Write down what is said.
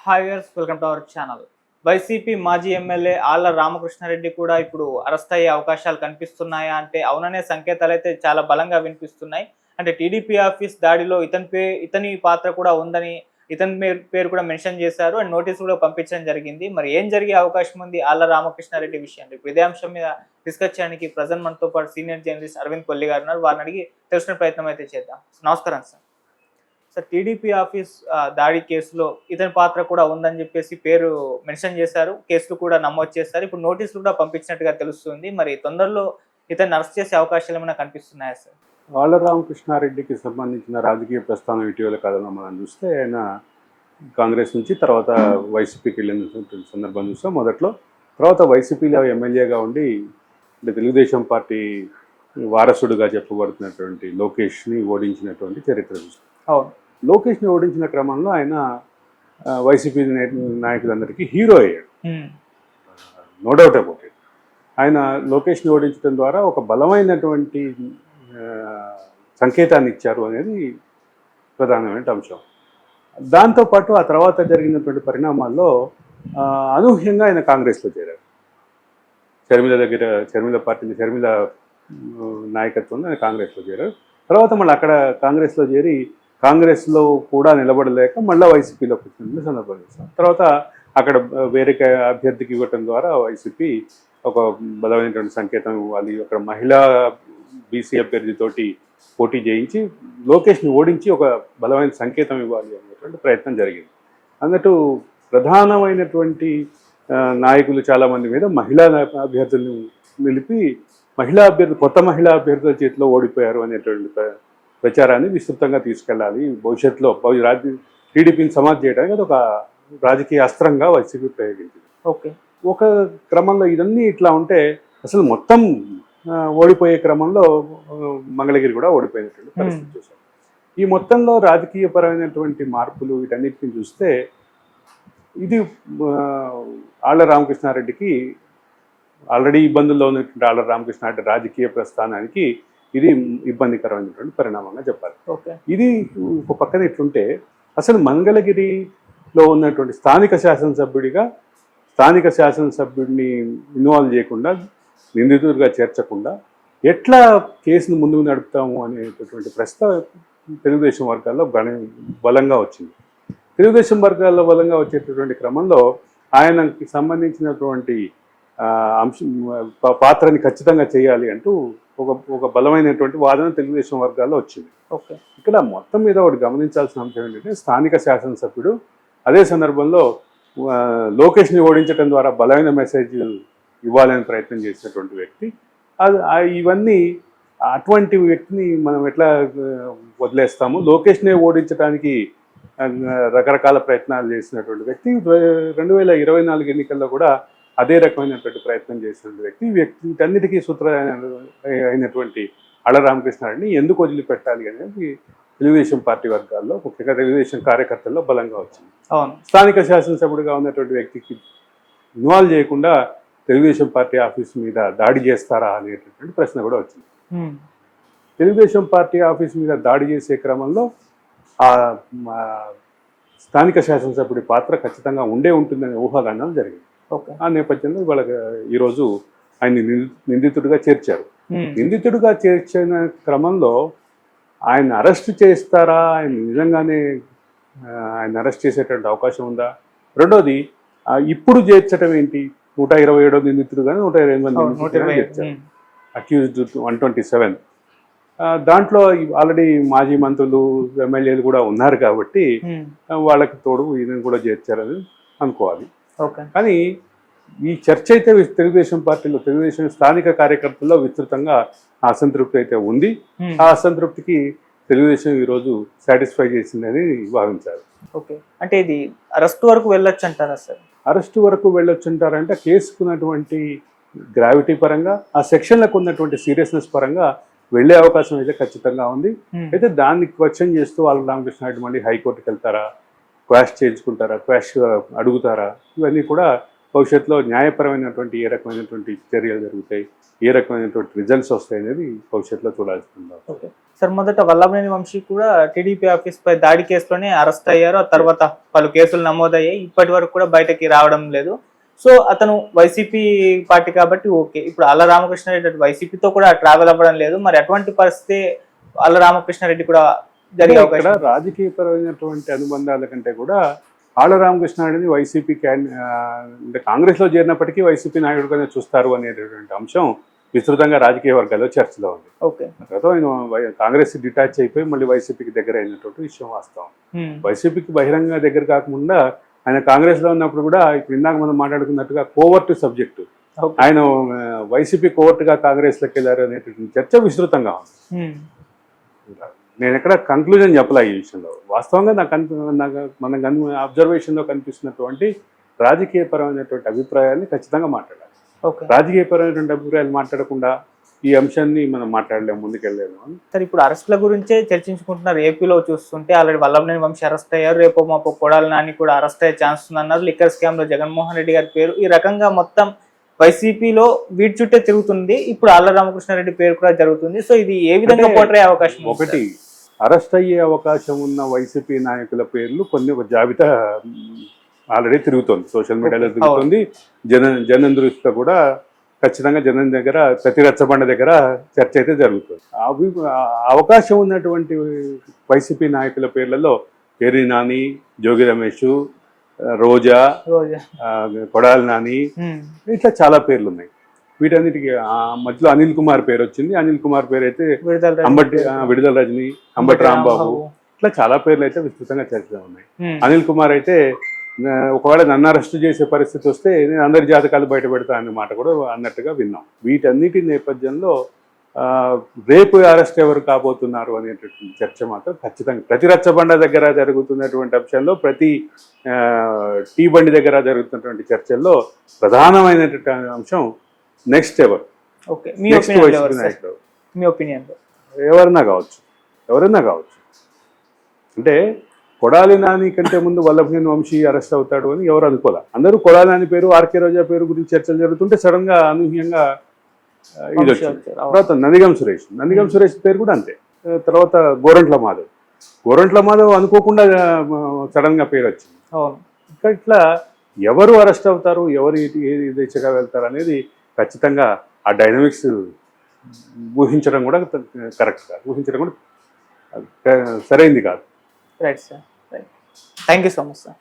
Hi viewers, welcome to our channel. YCP మాజీ MLA Alla Ramakrishna Reddy కూడా ఇప్పుడు అరెస్ట్ అయ్యే అవకాశాలు కనిపిస్తున్నాయా అంటే అవుననే సంకేతాలు అయితే చాలా బలంగా వినిపిస్తున్నాయి. అంటే టీడీపీ ఆఫీస్ దాడిలో ఇతని పాత్ర కూడా ఉందని ఇతని పేరు కూడా మెన్షన్ చేశారు అండ్ నోటీస్ కూడా పంపించడం జరిగింది. మరి ఏం జరిగే అవకాశం ఉంది ఆళ్ల రామకృష్ణారెడ్డి విషయంలో? ఇప్పుడు ఇదే అంశం మీద డిస్కస్ చేయడానికి ప్రజెంట్ మనతో పాటు సీనియర్ జర్నలిస్ట్ అరవింద్ కొల్లి గారు ఉన్నారు. వారిని అడిగి తెలుసుకునే ప్రయత్నం అయితే చేద్దాం. నమస్కారం సార్. సార్, టీడీపీ ఆఫీస్ దాడి కేసులో ఇతని పాత్ర కూడా ఉందని చెప్పేసి పేరు మెన్షన్ చేశారు. కేసులు కూడా నమోదు చేశారు. ఇప్పుడు నోటీసులు కూడా పంపించినట్టుగా తెలుస్తుంది. మరి తొందరలో ఇతన్ని అరెస్ట్ చేసే అవకాశాలు ఏమైనా కనిపిస్తున్నాయా సార్? ఆళ్ల రామకృష్ణారెడ్డికి సంబంధించిన రాజకీయ ప్రస్థానం ఇటీవల కాలంలో మనం చూస్తే ఆయన కాంగ్రెస్ నుంచి తర్వాత వైసీపీకి వెళ్ళిన సందర్భం చూస్తాం. మొదట్లో తర్వాత వైసీపీలో ఎమ్మెల్యేగా ఉండి తెలుగుదేశం పార్టీ వారసుడుగా చెప్పబడుతున్నటువంటి లోకేష్ని ఓడించినటువంటి చరిత్ర చూస్తాం. అవును. లోకేష్ని ఓడించిన క్రమంలో ఆయన వైసీపీ నాయకులందరికీ హీరో అయ్యాడు. No doubt about it. ఆయన లోకేష్ని ఓడించడం ద్వారా ఒక బలమైనటువంటి సంకేతాన్ని ఇచ్చారు అనేది ప్రధానమైన అంశం. దాంతోపాటు ఆ తర్వాత జరిగినటువంటి పరిణామాల్లో అనూహ్యంగా ఆయన కాంగ్రెస్లో చేరారు. షర్మిల నాయకత్వంలో ఆయన కాంగ్రెస్లో చేరారు. తర్వాత మళ్ళీ అక్కడ కాంగ్రెస్లో చేరి కాంగ్రెస్లో కూడా నిలబడలేక మళ్ళీ వైసీపీలోకి వచ్చిన సందర్భం చేస్తాం. తర్వాత అక్కడ వేరే అభ్యర్థికి ఇవ్వటం ద్వారా వైసీపీ ఒక బలమైనటువంటి సంకేతం ఇవ్వాలి, అక్కడ మహిళా బీసీ అభ్యర్థితోటి పోటీ చేయించి లోకేష్ని ఓడించి ఒక బలమైన సంకేతం ఇవ్వాలి అనేటువంటి ప్రయత్నం జరిగింది. అన్నట్టు ప్రధానమైనటువంటి నాయకులు చాలామంది మీద మహిళా అభ్యర్థులను నిలిపి కొత్త మహిళా అభ్యర్థుల చేతిలో ఓడిపోయారు అనేటువంటి ప్రచారాన్ని విస్తృతంగా తీసుకెళ్ళాలి, భవిష్యత్తులో టీడీపీని సమాధి చేయడానికి అది ఒక రాజకీయ అస్త్రంగా వైసీపీ ప్రయోగించింది. ఒక క్రమంలో ఇవన్నీ ఇట్లా ఉంటే అసలు మొత్తం ఓడిపోయే క్రమంలో మంగళగిరి కూడా ఓడిపోయినటువంటి పరిస్థితి చూసాం. ఈ మొత్తంలో రాజకీయపరమైనటువంటి మార్పులు వీటన్నిటిని చూస్తే ఇది ఆళ్ల రామకృష్ణారెడ్డికి ఆల్రెడీ ఇబ్బందుల్లో ఉన్నటువంటి ఆళ్ల రామకృష్ణారెడ్డి రాజకీయ ప్రస్థానానికి ఇది ఇబ్బందికరమైనటువంటి పరిణామంగా చెప్పాలి. ఇది ఒక పక్కన ఇట్లుంటే అసలు మంగళగిరిలో ఉన్నటువంటి స్థానిక శాసనసభ్యుడిని ఇన్వాల్వ్ చేయకుండా, నిందితుడిగా చేర్చకుండా ఎట్లా కేసును ముందుకు నడుపుతాము అనేటటువంటి ప్రశ్న తెలుగుదేశం వర్గాల్లో బలంగా వచ్చింది. తెలుగుదేశం వర్గాల్లో బలంగా వచ్చేటటువంటి క్రమంలో ఆయనకి సంబంధించినటువంటి పాత్రని ఖచ్చితంగా చేయాలి అంటూ ఒక బలమైనటువంటి వాదన తెలుగుదేశం వర్గాల్లో వచ్చింది. ఇక్కడ మొత్తం మీద ఒకటి గమనించాల్సిన అంశం ఏంటంటే స్థానిక శాసనసభ్యుడు అదే సందర్భంలో లోకేష్ని ఓడించడం ద్వారా బలమైన మెసేజ్ ఇవ్వాలని ప్రయత్నం చేసినటువంటి వ్యక్తి. ఇవన్నీ అటువంటి వ్యక్తిని మనం ఎట్లా వదిలేస్తాము? లోకేష్ని ఓడించడానికి రకరకాల ప్రయత్నాలు చేసినటువంటి వ్యక్తి 2024 ఎన్నికల్లో కూడా అదే రకమైనటువంటి ప్రయత్నం చేసినటువంటి వ్యక్తి వీటన్నిటికీ అయినటువంటి ఆళ్ల రామకృష్ణారెడ్డిని ఎందుకు వదిలిపెట్టాలి అనేది తెలుగుదేశం పార్టీ వర్గాల్లో, ముఖ్యంగా తెలుగుదేశం కార్యకర్తల్లో బలంగా వచ్చింది. స్థానిక శాసనసభ్యుడిగా ఉన్నటువంటి వ్యక్తికి ఇన్వాల్వ్ చేయకుండా తెలుగుదేశం పార్టీ ఆఫీస్ మీద దాడి చేస్తారా అనేటటువంటి ప్రశ్న కూడా వచ్చింది. తెలుగుదేశం పార్టీ ఆఫీస్ మీద దాడి చేసే క్రమంలో ఆ స్థానిక శాసనసభ్యుడి పాత్ర ఖచ్చితంగా ఉంటుందనే ఊహాగానాలు జరిగింది. ఆ నేపథ్యంలో వాళ్ళకి ఈరోజు ఆయన నిందితుడిగా చేర్చారు. నిందితుడిగా చేర్చిన క్రమంలో ఆయన అరెస్ట్ చేస్తారా, ఆయన నిజంగానే ఆయన అరెస్ట్ చేసేటువంటి అవకాశం ఉందా? రెండోది, ఇప్పుడు చేర్చడం ఏంటి? 127వ నిందితుడుగానే 128 చేర్చారు, అక్యూజ్డ్ 127. దాంట్లో ఆల్రెడీ మాజీ మంత్రులు, ఎమ్మెల్యేలు కూడా ఉన్నారు కాబట్టి వాళ్ళకి తోడు ఈయన కూడా చేర్చారని అనుకోవాలి. కానీ ఈ చర్చ అయితే తెలుగుదేశం స్థానిక కార్యకర్తల్లో విస్తృతంగా అసంతృప్తి అయితే ఉంది. ఆ అసంతృప్తికి తెలుగుదేశం ఈరోజు సాటిస్ఫై చేసిందని భావించారు. అంటే ఇది అరెస్ట్ వరకు వెళ్ళొచ్చు అంటారా సార్? అరెస్ట్ వరకు వెళ్ళొచ్చు అంటారంటే కేసుకున్నటువంటి గ్రావిటీ పరంగా, ఆ సెక్షన్లకు ఉన్నటువంటి సీరియస్నెస్ పరంగా వెళ్లే అవకాశం అయితే ఖచ్చితంగా ఉంది. అయితే దాన్ని క్వశ్చన్ చేస్తూ ఆళ్ల రామకృష్ణారెడ్డి మళ్ళీ హైకోర్టుకి వెళ్తారా, క్వాష్ చేయించుకుంటారా, క్వాష్ అడుగుతారా, ఇవన్నీ కూడా భవిష్యత్తులో న్యాయపరమైనటువంటి ఏ రకమైనటువంటి చర్యలు జరుగుతాయి, ఏ రకమైనటువంటి రిజల్ట్స్ వస్తాయి అనేది భవిష్యత్తులో చూడాల్సింది. ఓకే సార్, మొదట వల్లభనేని వంశీ కూడా టీడీపీ ఆఫీస్ పై దాడి కేసులోనే అరెస్ట్ అయ్యారు. ఆ తర్వాత పలు కేసులు నమోదయ్యాయి. ఇప్పటి వరకు కూడా బయటకి రావడం లేదు. సో అతను వైసీపీ పార్టీ కాబట్టి ఓకే. ఇప్పుడు ఆళ్ల రామకృష్ణారెడ్డి వైసీపీతో కూడా ట్రావెల్ అవ్వడం లేదు. మరి అటువంటి పరిస్థితి ఆళ్ల రామకృష్ణారెడ్డి కూడా జరిగే ఇక్కడ అవకాశం. రాజకీయపరమైనటువంటి అనుబంధాల కంటే కూడా ఆళ్ల రామకృష్ణారెడ్డిని వైసీపీ అంటే కాంగ్రెస్లో చేరినప్పటికీ వైసీపీ నాయకుడిగానే చూస్తారు అనేటటువంటి అంశం విస్తృతంగా రాజకీయ వర్గాల్లో చర్చలో ఉంది. ఓకే. తర్వాత ఆయన కాంగ్రెస్ డిటాచ్ అయిపోయి మళ్ళీ వైసీపీకి దగ్గర అయినటువంటి విషయం వాస్తవం. వైసీపీకి బహిరంగ దగ్గర కాకుండా ఆయన కాంగ్రెస్లో ఉన్నప్పుడు కూడా ఇప్పుడు ఇందాక మనం మాట్లాడుకున్నట్టుగా కోవర్ట్ సబ్జెక్టు ఆయన వైసీపీ కోవర్ట్గా కాంగ్రెస్లోకి వెళ్ళారు అనేటటువంటి చర్చ విస్తృతంగా ఉంది. నేను ఎక్కడ కంక్లూజన్ చెప్పలే ఈ విషయంలో. వాస్తవంగా నాకు మన అబ్జర్వేషన్లో కనిపిస్తున్నటువంటి రాజకీయపరమైనటువంటి అభిప్రాయాన్ని ఖచ్చితంగా మాట్లాడాలి. రాజకీయపరమైనటువంటి అభిప్రాయాలు మాట్లాడకుండా ఈ అంశాన్ని మనం మాట్లాడలేము, ముందుకెళ్ళలేము అని. సార్, ఇప్పుడు అరెస్ట్ల గురించే చర్చించుకుంటున్నారు. ఏపీలో చూస్తుంటే ఆల్రెడీ వల్లభనేని వంశీ అరెస్ట్ అయ్యారు. రేపు మాపు కొడాలి నాని కూడా అరెస్ట్ అయ్యే ఛాన్స్ ఉందన్నారు. లిక్కర్ స్కామ్ లో జగన్మోహన్ రెడ్డి గారి పేరు ఈ రకంగా మొత్తం వైసీపీలో వీటి చుట్టే తిరుగుతుంది. ఇప్పుడు ఆళ్ల రామకృష్ణారెడ్డి పేరు కూడా జరుగుతుంది. సో ఇది ఏ విధంగా పోట్రే అవకాశం? ఒకటి, అరెస్ట్ అయ్యే అవకాశం ఉన్న వైసీపీ నాయకుల పేర్లు ఒక జాబితా ఆల్రెడీ తిరుగుతుంది, సోషల్ మీడియాలో తిరుగుతుంది. జనం దృష్టిలో కూడా ఖచ్చితంగా జనం దగ్గర ప్రతి రచ్చబండ దగ్గర చర్చ అయితే జరుగుతుంది. అవకాశం ఉన్నటువంటి వైసీపీ నాయకుల పేర్లలో పేర్ని నాని, జోగి రమేష్, రోజా, కొడాలి నాని, ఇట్లా చాలా పేర్లు ఉన్నాయి. వీటన్నిటికీ మధ్యలో అనిల్ కుమార్ పేరు వచ్చింది. అనిల్ కుమార్ పేరు అయితే విడుదల రజని, అంబటి రాంబాబు, ఇట్లా చాలా పేర్లు అయితే విస్తృతంగా చర్చలో ఉన్నాయి. అనిల్ కుమార్ అయితే ఒకవేళ నన్ను అరెస్ట్ చేసే పరిస్థితి వస్తే నేను అందరి జాతకాలు బయట పెడతా అనే మాట కూడా అన్నట్టుగా విన్నాం. వీటన్నిటి నేపథ్యంలో రేపు అరెస్ట్ ఎవరు కాబోతున్నారు అనేటటువంటి చర్చ మాత్రం ఖచ్చితంగా ప్రతి రచ్చబండ దగ్గర జరుగుతున్నటువంటి అంశంలో, ప్రతి టీ బండి దగ్గర జరుగుతున్నటువంటి చర్చల్లో ప్రధానమైనటువంటి అంశం నెక్స్ట్ ఎవరు, నెక్స్ట్ వైసీపీ నాయకుడు, మీ ఒపీనియన్ ఎవరైనా కావచ్చు. అంటే కొడాలి నాని కంటే ముందు వల్లభనేని వంశీ అరెస్ట్ అవుతాడు అని ఎవరు అనుకోలే. అందరూ కొడాలి నాని పేరు, ఆర్కే రోజా పేరు గురించి చర్చలు జరుగుతుంటే సడన్ గా అనూహ్యంగా ఇది వచ్చింది. తర్వాత నందిగం సురేష్ పేరు కూడా అంతే. తర్వాత గోరంట్ల మాధవ్ అనుకోకుండా సడన్ గా పేరు వచ్చింది. ఇట్లా ఎవరు అరెస్ట్ అవుతారు, ఎవరు ఏ దిశగా వెళ్తారు అనేది ఖచ్చితంగా ఆ డైనమిక్స్ ఊహించడం కూడా కరెక్ట్ కాదు, ఊహించడం కూడా సరైంది కాదు. Right sir, thank you so much sir.